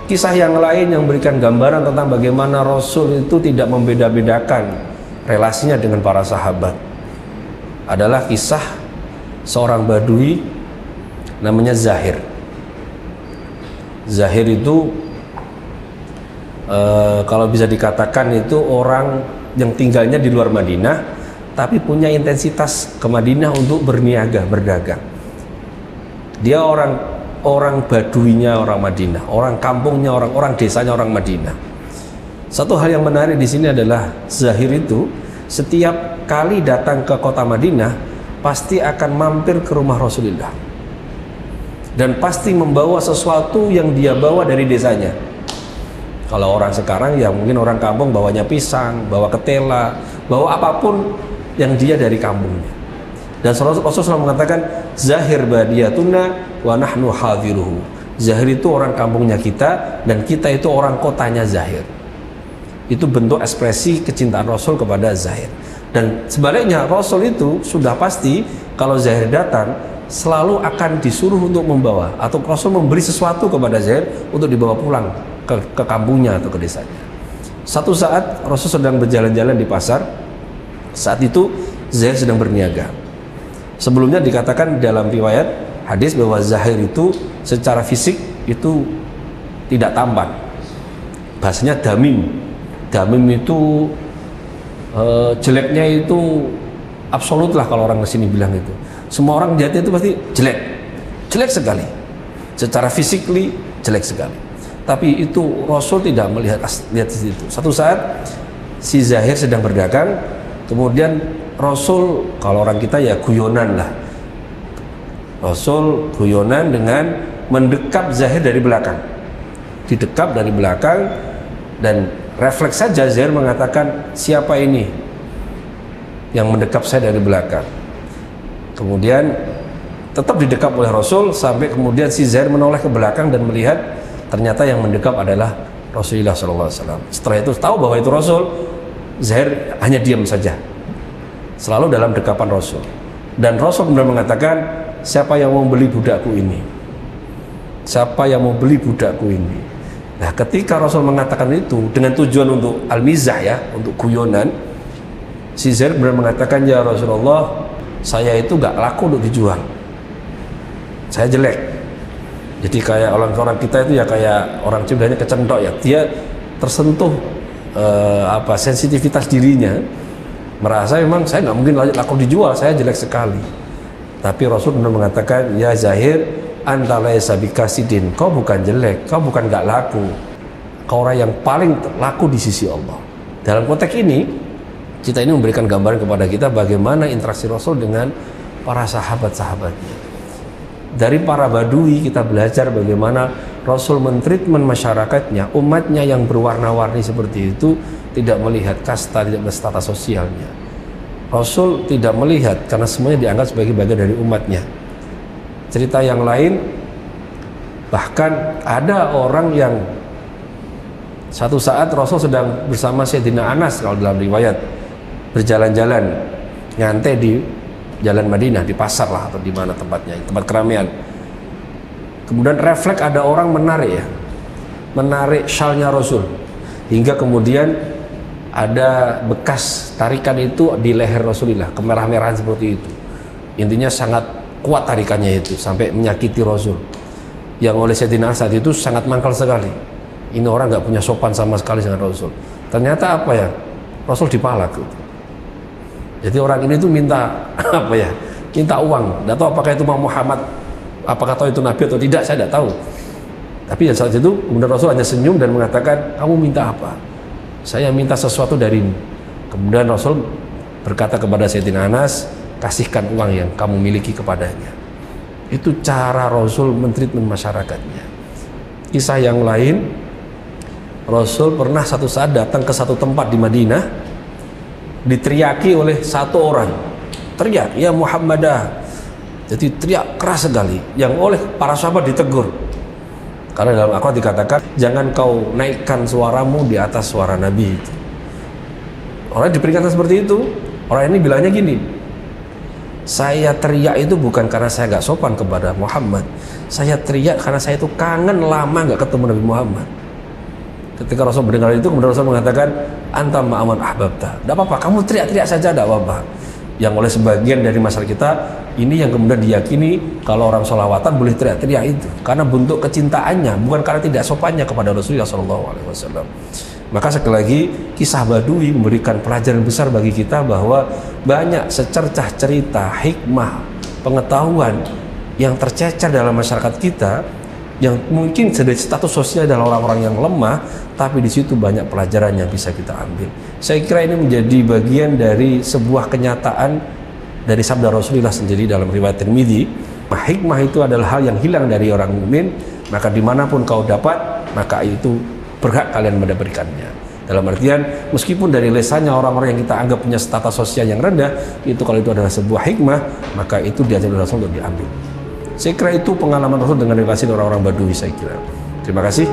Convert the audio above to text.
Kisah yang lain yang memberikan gambaran tentang bagaimana Rasul itu tidak membeda-bedakan relasinya dengan para sahabat adalah kisah seorang Badui namanya Zahir. Zahir itu kalau bisa dikatakan itu orang yang tinggalnya di luar Madinah tapi punya intensitas ke Madinah untuk berniaga, berdagang. Dia orang Baduinya orang Madinah, orang kampungnya, orang desanya orang Madinah. Satu hal yang menarik di sini adalah Zahir itu setiap kali datang ke kota Madinah pasti akan mampir ke rumah Rasulullah dan pasti membawa sesuatu yang dia bawa dari desanya. Kalau orang sekarang ya mungkin orang kampung bawanya pisang, bawa ketela, bawa apapun yang dia dari kampungnya. Dan Rasulullah mengatakan Zahir badiyatuna wa nahnu hadiruhu. Zahir itu orang kampungnya kita dan kita itu orang kotanya Zahir. Itu bentuk ekspresi kecintaan Rasul kepada Zahir. Dan sebaliknya Rasul itu sudah pasti kalau Zahir datang selalu akan disuruh untuk membawa, atau Rasul memberi sesuatu kepada Zahir untuk dibawa pulang ke kampungnya atau ke desanya. Satu saat Rasul sedang berjalan-jalan di pasar. Saat itu Zahir sedang berniaga. Sebelumnya dikatakan dalam riwayat hadis bahwa Zahir itu secara fisik itu tidak tampan. Bahasanya damim. Damim itu jeleknya itu absolut lah kalau orang kesini bilang itu. Semua orang lihatnya itu pasti jelek. Jelek sekali. Secara physically jelek sekali. Tapi itu Rasul tidak lihat di situ. Satu saat si Zahir sedang berdagang, kemudian Rasul, kalau orang kita ya guyonan lah. Rasul guyonan dengan mendekap Zahir dari belakang. Didekap dari belakang dan refleks saja Zahir mengatakan, siapa ini yang mendekap saya dari belakang? Kemudian tetap didekap oleh Rasul sampai kemudian si Zahir menoleh ke belakang dan melihat ternyata yang mendekap adalah Rasulullah SAW. Setelah itu tahu bahwa itu Rasul, Zahir hanya diam saja. Selalu dalam dekapan Rasul. Dan Rasul benar mengatakan, siapa yang mau beli budakku ini? Siapa yang mau beli budakku ini? Nah, ketika Rasul mengatakan itu dengan tujuan untuk al-mizah ya, untuk guyonan, si Zahir benar mengatakan, ya Rasulullah, saya itu gak laku untuk dijual. Saya jelek. Jadi kayak orang kita itu ya kayak orang cibadahnya kecentok ya. Dia tersentuh sensitivitas dirinya. Merasa memang saya nggak mungkin laku dijual, saya jelek sekali. Tapi Rasul benar mengatakan, ya Zahir, anta laisa bikasidin, kau bukan jelek, kau bukan nggak laku, kau orang yang paling laku di sisi Allah. Dalam konteks ini, kita ini memberikan gambaran kepada kita bagaimana interaksi Rasul dengan para sahabat-sahabatnya. Dari para Badui kita belajar bagaimana Rasul mentreatment masyarakatnya, umatnya yang berwarna-warni seperti itu, tidak melihat kasta, tidak melihat status sosialnya. Rasul tidak melihat karena semuanya dianggap sebagai bagian dari umatnya. Cerita yang lain, bahkan ada orang yang satu saat Rasul sedang bersama Sayyidina Anas kalau dalam riwayat berjalan-jalan nyantai di jalan Madinah, di pasar lah atau di mana tempatnya, tempat keramaian. Kemudian refleks ada orang menarik syalnya Rasul hingga kemudian ada bekas tarikan itu di leher Rasulullah, kemerah-merahan seperti itu. Intinya sangat kuat tarikannya itu sampai menyakiti Rasul. Yang oleh Sayyidina saat itu sangat mangkal sekali. Ini orang nggak punya sopan sama sekali dengan Rasul. Ternyata apa ya? Rasul dipalak gitu. Jadi orang ini tuh minta apa ya? Minta uang. Tidak tahu apakah itu Muhammad, apakah tahu itu Nabi atau tidak, saya tidak tahu. Tapi saat itu kemudian Rasul hanya senyum dan mengatakan, kamu minta apa? Saya minta sesuatu darimu. Kemudian Rasul berkata kepada Sayyidina Anas, kasihkan uang yang kamu miliki kepadanya. Itu cara Rasul mentreatment masyarakatnya. Kisah yang lain, Rasul pernah satu saat datang ke satu tempat di Madinah, diteriaki oleh satu orang. Teriak, ya Muhammadah. Jadi teriak keras sekali, yang oleh para sahabat ditegur. Karena dalam Al-Quran dikatakan, jangan kau naikkan suaramu di atas suara Nabi itu. Orang diperingatkan seperti itu, orang ini bilangnya gini, Saya teriak itu bukan karena saya nggak sopan kepada Muhammad. Saya teriak karena saya itu kangen lama nggak ketemu Nabi Muhammad. Ketika Rasul mendengar itu, kemudian Rasul mengatakan, anta ma'aman ahbabta. Tidak apa-apa, kamu teriak-teriak saja, tidak apa-apa. Yang oleh sebagian dari masyarakat kita, ini yang kemudian diyakini kalau orang sholawatan boleh teriak-teriak itu. Karena bentuk kecintaannya, bukan karena tidak sopannya kepada Rasulullah SAW. Maka sekali lagi, kisah Badui memberikan pelajaran besar bagi kita bahwa banyak secercah cerita, hikmah, pengetahuan yang tercecer dalam masyarakat kita, yang mungkin dari status sosial adalah orang-orang yang lemah, tapi di situ banyak pelajaran yang bisa kita ambil. Saya kira ini menjadi bagian dari sebuah kenyataan dari sabda Rasulullah sendiri dalam riwayat Tirmidzi. Hikmah itu adalah hal yang hilang dari orang mukmin, maka dimanapun kau dapat, maka itu berhak kalian mendapatkannya. Dalam artian, meskipun dari lesannya orang-orang yang kita anggap punya status sosial yang rendah, itu kalau itu adalah sebuah hikmah, maka itu diajar oleh Rasul untuk diambil. Saya kira itu pengalaman Rasul dengan relasi orang-orang Badui, saya kira. Terima kasih.